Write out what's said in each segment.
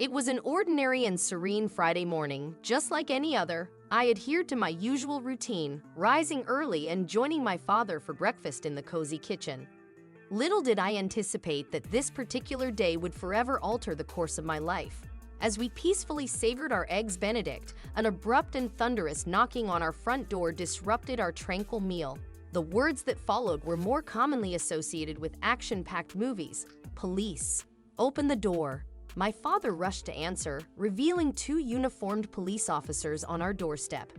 It was an ordinary and serene Friday morning, just like any other. I adhered to my usual routine, rising early and joining my father for breakfast in the cozy kitchen. Little did I anticipate that this particular day would forever alter the course of my life. As we peacefully savored our eggs Benedict, an abrupt and thunderous knocking on our front door disrupted our tranquil meal. The words that followed were more commonly associated with action-packed movies. Police. Open the door. My father rushed to answer, revealing two uniformed police officers on our doorstep.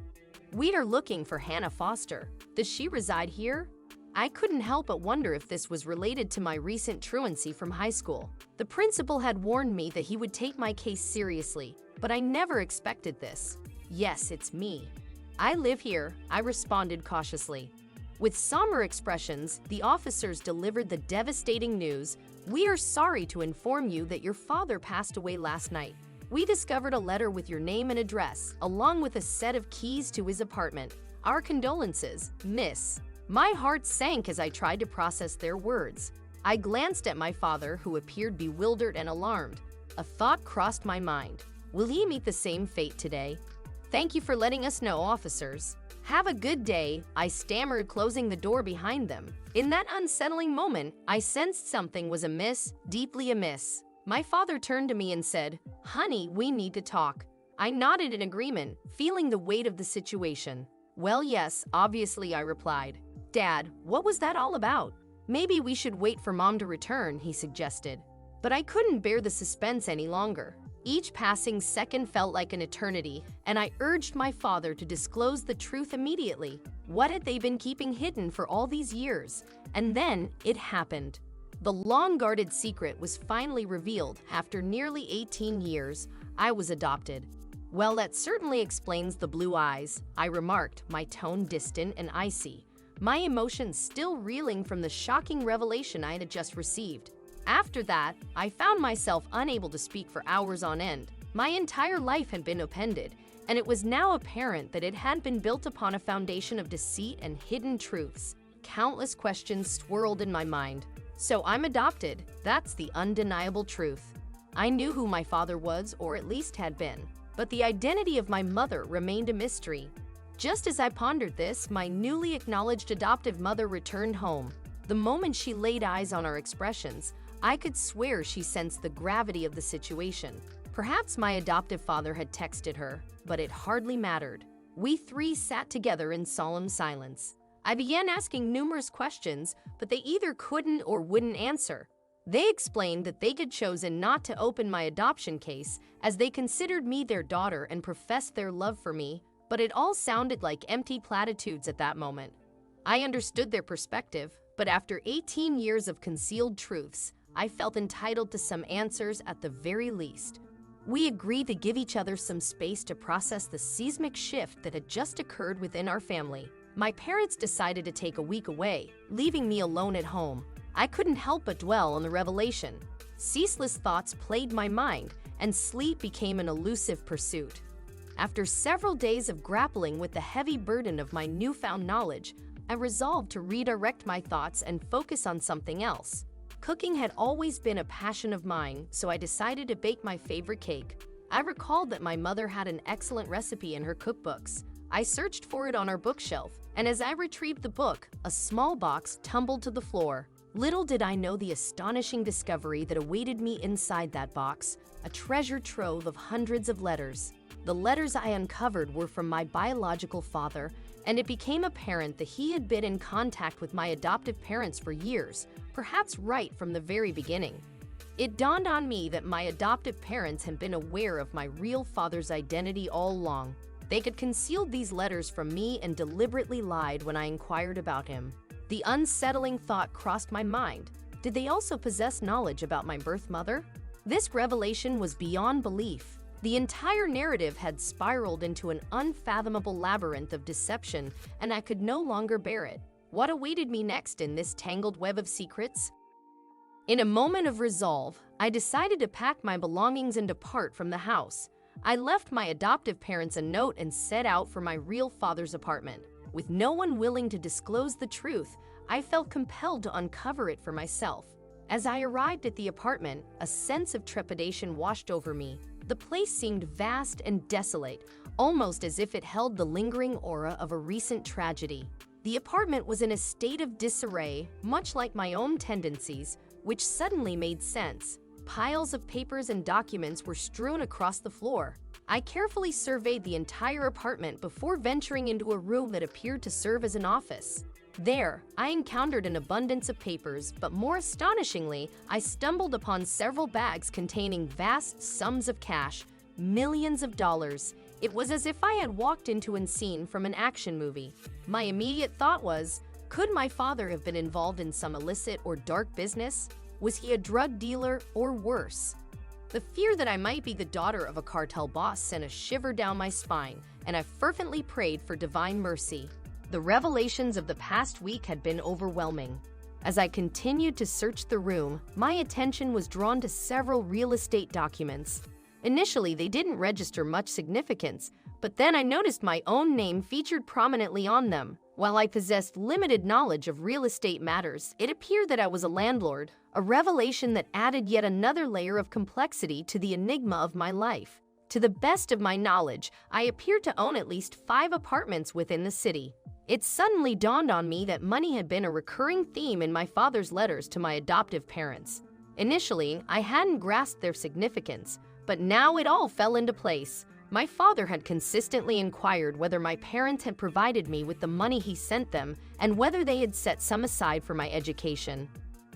We are looking for Hannah Foster. Does she reside here? I couldn't help but wonder if this was related to my recent truancy from high school. The principal had warned me that he would take my case seriously, but I never expected this. Yes, it's me. I live here, I responded cautiously. With somber expressions, the officers delivered the devastating news. We are sorry to inform you that your father passed away last night. We discovered a letter with your name and address, along with a set of keys to his apartment. Our condolences, miss. My heart sank as I tried to process their words. I glanced at my father, who appeared bewildered and alarmed. A thought crossed my mind. Will he meet the same fate today? Thank you for letting us know, officers. Have a good day, I stammered, closing the door behind them. In that unsettling moment, I sensed something was amiss, deeply amiss. My father turned to me and said, "Honey, we need to talk." I nodded in agreement, feeling the weight of the situation. "Well, yes, obviously," I replied. "Dad, what was that all about?" "Maybe we should wait for Mom to return," he suggested. But I couldn't bear the suspense any longer. Each passing second felt like an eternity, and I urged my father to disclose the truth immediately. What had they been keeping hidden for all these years? And then it happened. The long-guarded secret was finally revealed. After nearly 18 years, I was adopted. "Well, that certainly explains the blue eyes," I remarked, my tone distant and icy, my emotions still reeling from the shocking revelation I had just received. After that, I found myself unable to speak for hours on end. My entire life had been upended, and it was now apparent that it had been built upon a foundation of deceit and hidden truths. Countless questions swirled in my mind. So I'm adopted. That's the undeniable truth. I knew who my father was, or at least had been, but the identity of my mother remained a mystery. Just as I pondered this, my newly acknowledged adoptive mother returned home. The moment she laid eyes on our expressions, I could swear she sensed the gravity of the situation. Perhaps my adoptive father had texted her, but it hardly mattered. We three sat together in solemn silence. I began asking numerous questions, but they either couldn't or wouldn't answer. They explained that they had chosen not to open my adoption case as they considered me their daughter and professed their love for me, but it all sounded like empty platitudes at that moment. I understood their perspective, but after 18 years of concealed truths, I felt entitled to some answers at the very least. We agreed to give each other some space to process the seismic shift that had just occurred within our family. My parents decided to take a week away, leaving me alone at home. I couldn't help but dwell on the revelation. Ceaseless thoughts plagued my mind, and sleep became an elusive pursuit. After several days of grappling with the heavy burden of my newfound knowledge, I resolved to redirect my thoughts and focus on something else. Cooking had always been a passion of mine, so I decided to bake my favorite cake. I recalled that my mother had an excellent recipe in her cookbooks. I searched for it on our bookshelf, and as I retrieved the book, a small box tumbled to the floor. Little did I know the astonishing discovery that awaited me inside that box, a treasure trove of hundreds of letters. The letters I uncovered were from my biological father, and it became apparent that he had been in contact with my adoptive parents for years, perhaps right from the very beginning. It dawned on me that my adoptive parents had been aware of my real father's identity all along. They had concealed these letters from me and deliberately lied when I inquired about him. The unsettling thought crossed my mind. Did they also possess knowledge about my birth mother? This revelation was beyond belief. The entire narrative had spiraled into an unfathomable labyrinth of deception, and I could no longer bear it. What awaited me next in this tangled web of secrets? In a moment of resolve, I decided to pack my belongings and depart from the house. I left my adoptive parents a note and set out for my real father's apartment. With no one willing to disclose the truth, I felt compelled to uncover it for myself. As I arrived at the apartment, a sense of trepidation washed over me. The place seemed vast and desolate, almost as if it held the lingering aura of a recent tragedy. The apartment was in a state of disarray, much like my own tendencies, which suddenly made sense. Piles of papers and documents were strewn across the floor. I carefully surveyed the entire apartment before venturing into a room that appeared to serve as an office. There, I encountered an abundance of papers, but more astonishingly, I stumbled upon several bags containing vast sums of cash, millions of dollars. It was as if I had walked into a scene from an action movie. My immediate thought was, could my father have been involved in some illicit or dark business? Was he a drug dealer or worse? The fear that I might be the daughter of a cartel boss sent a shiver down my spine, and I fervently prayed for divine mercy. The revelations of the past week had been overwhelming. As I continued to search the room, my attention was drawn to several real estate documents. Initially, they didn't register much significance, but then I noticed my own name featured prominently on them. While I possessed limited knowledge of real estate matters, it appeared that I was a landlord, a revelation that added yet another layer of complexity to the enigma of my life. To the best of my knowledge, I appeared to own at least 5 apartments within the city. It suddenly dawned on me that money had been a recurring theme in my father's letters to my adoptive parents. Initially, I hadn't grasped their significance, but now it all fell into place. My father had consistently inquired whether my parents had provided me with the money he sent them and whether they had set some aside for my education.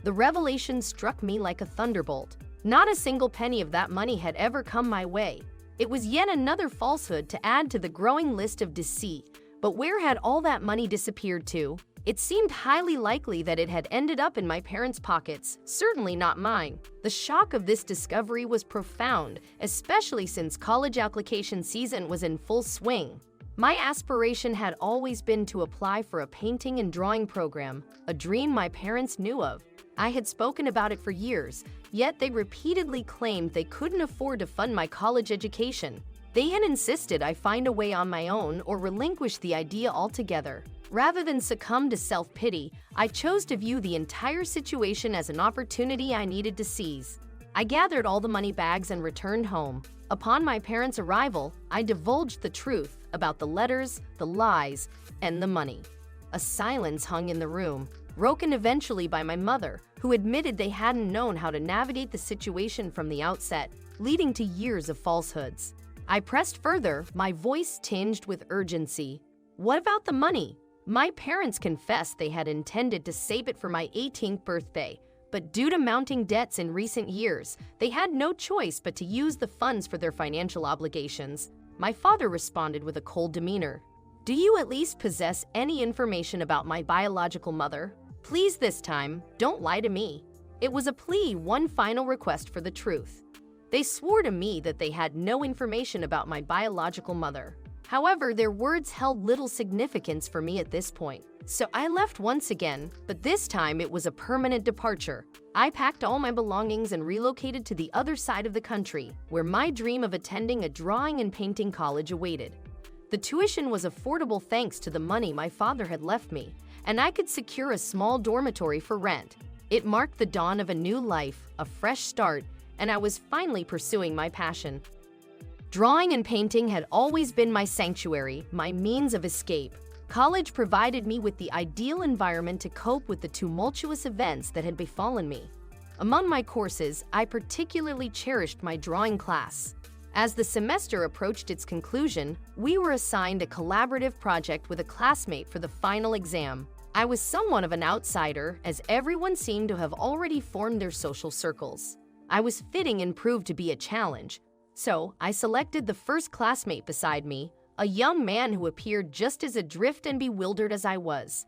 The revelation struck me like a thunderbolt. Not a single penny of that money had ever come my way. It was yet another falsehood to add to the growing list of deceit. But where had all that money disappeared to? It seemed highly likely that it had ended up in my parents' pockets, certainly not mine. The shock of this discovery was profound, especially since college application season was in full swing. My aspiration had always been to apply for a painting and drawing program, a dream my parents knew of. I had spoken about it for years, yet they repeatedly claimed they couldn't afford to fund my college education. They had insisted I find a way on my own or relinquish the idea altogether. Rather than succumb to self-pity, I chose to view the entire situation as an opportunity I needed to seize. I gathered all the money bags and returned home. Upon my parents' arrival, I divulged the truth about the letters, the lies, and the money. A silence hung in the room, broken eventually by my mother, who admitted they hadn't known how to navigate the situation from the outset, leading to years of falsehoods. I pressed further, my voice tinged with urgency. What about the money? My parents confessed they had intended to save it for my 18th birthday, but due to mounting debts in recent years, they had no choice but to use the funds for their financial obligations. My father responded with a cold demeanor. Do you at least possess any information about my biological mother? Please this time, don't lie to me. It was a plea, one final request for the truth. They swore to me that they had no information about my biological mother. However, their words held little significance for me at this point. So I left once again, but this time it was a permanent departure. I packed all my belongings and relocated to the other side of the country, where my dream of attending a drawing and painting college awaited. The tuition was affordable thanks to the money my father had left me, and I could secure a small dormitory for rent. It marked the dawn of a new life, a fresh start, and I was finally pursuing my passion. Drawing and painting had always been my sanctuary, my means of escape. College provided me with the ideal environment to cope with the tumultuous events that had befallen me. Among my courses, I particularly cherished my drawing class. As the semester approached its conclusion, we were assigned a collaborative project with a classmate for the final exam. I was somewhat of an outsider, as everyone seemed to have already formed their social circles. I was fitting and proved to be a challenge, so I selected the first classmate beside me, a young man who appeared just as adrift and bewildered as I was.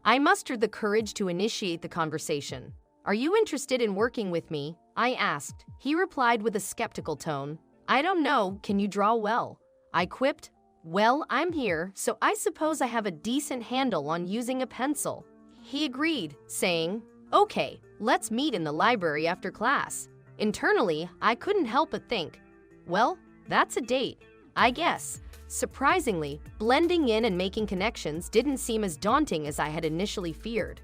I mustered the courage to initiate the conversation. "Are you interested in working with me?" I asked. He replied with a skeptical tone. "I don't know, can you draw well?" I quipped, "Well, I'm here, so I suppose I have a decent handle on using a pencil." He agreed, saying, "Okay, let's meet in the library after class." Internally, I couldn't help but think, well, that's a date, I guess. Surprisingly, blending in and making connections didn't seem as daunting as I had initially feared.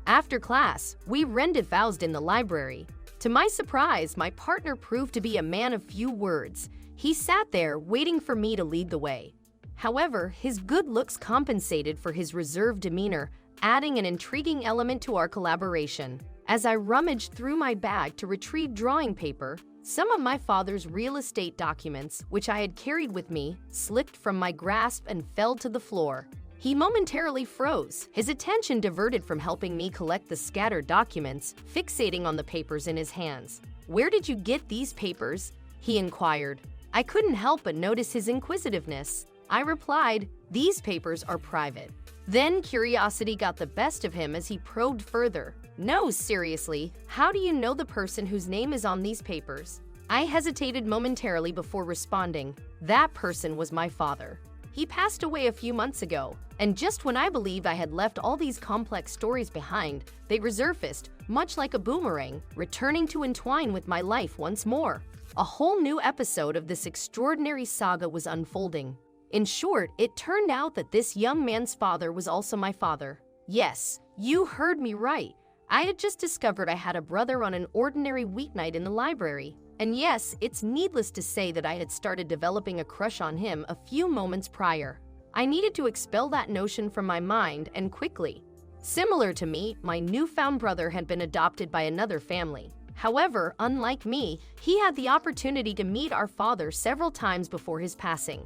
After class, we rendezvoused in the library. To my surprise, my partner proved to be a man of few words. He sat there waiting for me to lead the way. However, his good looks compensated for his reserved demeanor, adding an intriguing element to our collaboration. As I rummaged through my bag to retrieve drawing paper, some of my father's real estate documents, which I had carried with me, slipped from my grasp and fell to the floor. He momentarily froze, his attention diverted from helping me collect the scattered documents, fixating on the papers in his hands. "Where did you get these papers?" he inquired. I couldn't help but notice his inquisitiveness. I replied, "These papers are private." Then curiosity got the best of him as he probed further. "No, seriously, how do you know the person whose name is on these papers?" I hesitated momentarily before responding. That person was my father. He passed away a few months ago, and just when I believed I had left all these complex stories behind, they resurfaced, much like a boomerang, returning to entwine with my life once more. A whole new episode of this extraordinary saga was unfolding. In short, it turned out that this young man's father was also my father. Yes, you heard me right. I had just discovered I had a brother on an ordinary weeknight in the library. And yes, it's needless to say that I had started developing a crush on him a few moments prior. I needed to expel that notion from my mind, and quickly. Similar to me, my newfound brother had been adopted by another family. However, unlike me, he had the opportunity to meet our father several times before his passing.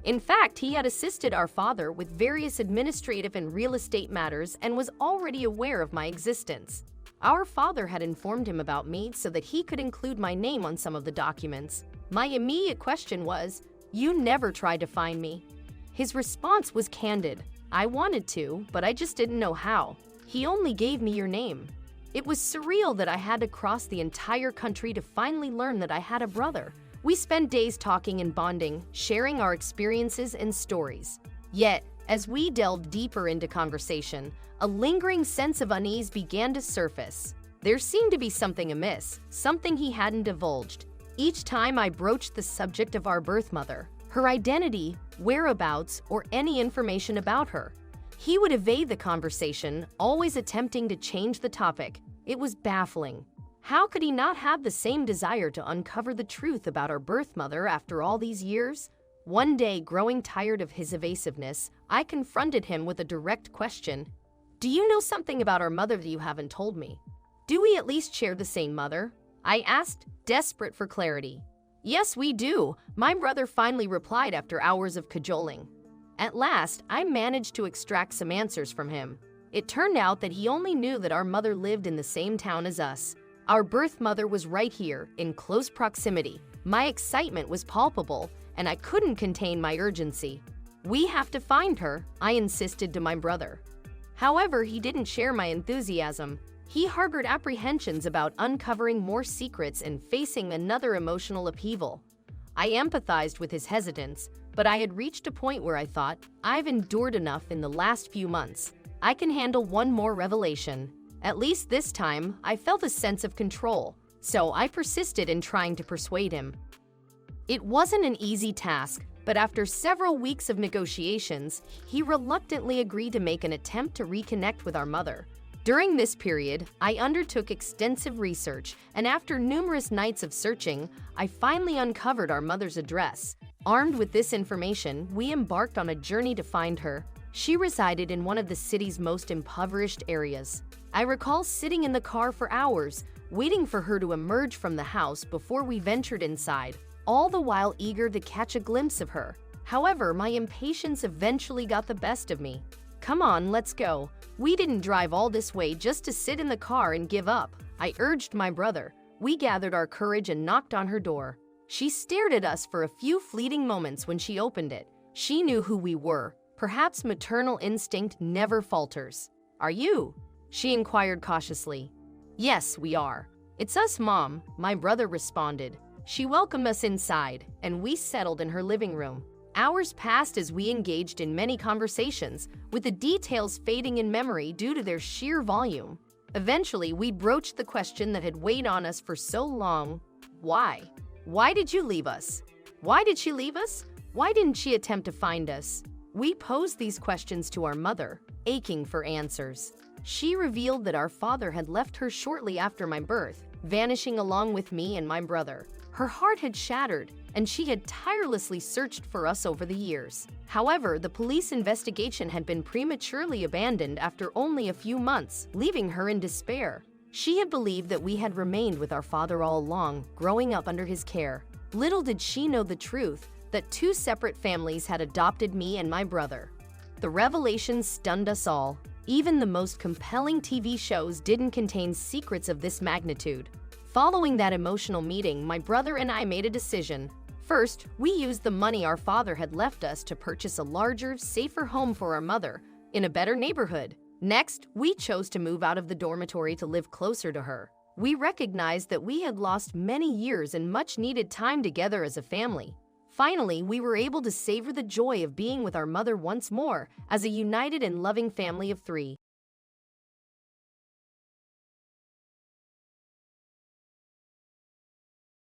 In fact, he had assisted our father with various administrative and real estate matters and was already aware of my existence. Our father had informed him about me so that he could include my name on some of the documents. My immediate question was, "You never tried to find me?" His response was candid. "I wanted to, but I just didn't know how. He only gave me your name." It was surreal that I had to cross the entire country to finally learn that I had a brother. We spent days talking and bonding, sharing our experiences and stories. Yet, as we delved deeper into conversation, a lingering sense of unease began to surface. There seemed to be something amiss, something he hadn't divulged. Each time I broached the subject of our birth mother, her identity, whereabouts, or any information about her, he would evade the conversation, always attempting to change the topic. It was baffling. How could he not have the same desire to uncover the truth about our birth mother after all these years? One day, growing tired of his evasiveness, I confronted him with a direct question. "Do you know something about our mother that you haven't told me? Do we at least share the same mother?" I asked, desperate for clarity. "Yes, we do," my brother finally replied after hours of cajoling. At last, I managed to extract some answers from him. It turned out that he only knew that our mother lived in the same town as us. Our birth mother was right here, in close proximity. My excitement was palpable, and I couldn't contain my urgency. "We have to find her," I insisted to my brother. However, he didn't share my enthusiasm. He harbored apprehensions about uncovering more secrets and facing another emotional upheaval. I empathized with his hesitance, but I had reached a point where I thought, I've endured enough in the last few months. I can handle one more revelation. At least this time, I felt a sense of control, so I persisted in trying to persuade him. It wasn't an easy task, but after several weeks of negotiations, he reluctantly agreed to make an attempt to reconnect with our mother. During this period, I undertook extensive research, and after numerous nights of searching, I finally uncovered our mother's address. Armed with this information, we embarked on a journey to find her. She resided in one of the city's most impoverished areas. I recall sitting in the car for hours, waiting for her to emerge from the house before we ventured inside, all the while eager to catch a glimpse of her. However, my impatience eventually got the best of me. "Come on, let's go. We didn't drive all this way just to sit in the car and give up," I urged my brother. We gathered our courage and knocked on her door. She stared at us for a few fleeting moments when she opened it. She knew who we were. Perhaps maternal instinct never falters. "Are you?" she inquired cautiously. "Yes, we are. It's us, Mom," my brother responded. She welcomed us inside, and we settled in her living room. Hours passed as we engaged in many conversations, with the details fading in memory due to their sheer volume. Eventually, we broached the question that had weighed on us for so long. Why? Why did you leave us? Why did she leave us? Why didn't she attempt to find us? We posed these questions to our mother, aching for answers. She revealed that our father had left her shortly after my birth, vanishing along with me and my brother. Her heart had shattered, and she had tirelessly searched for us over the years. However, the police investigation had been prematurely abandoned after only a few months, leaving her in despair. She had believed that we had remained with our father all along, growing up under his care. Little did she know the truth, that two separate families had adopted me and my brother. The revelation stunned us all. Even the most compelling TV shows didn't contain secrets of this magnitude. Following that emotional meeting, my brother and I made a decision. First, we used the money our father had left us to purchase a larger, safer home for our mother, in a better neighborhood. Next, we chose to move out of the dormitory to live closer to her. We recognized that we had lost many years and much-needed time together as a family. Finally, we were able to savor the joy of being with our mother once more as a united and loving family of three.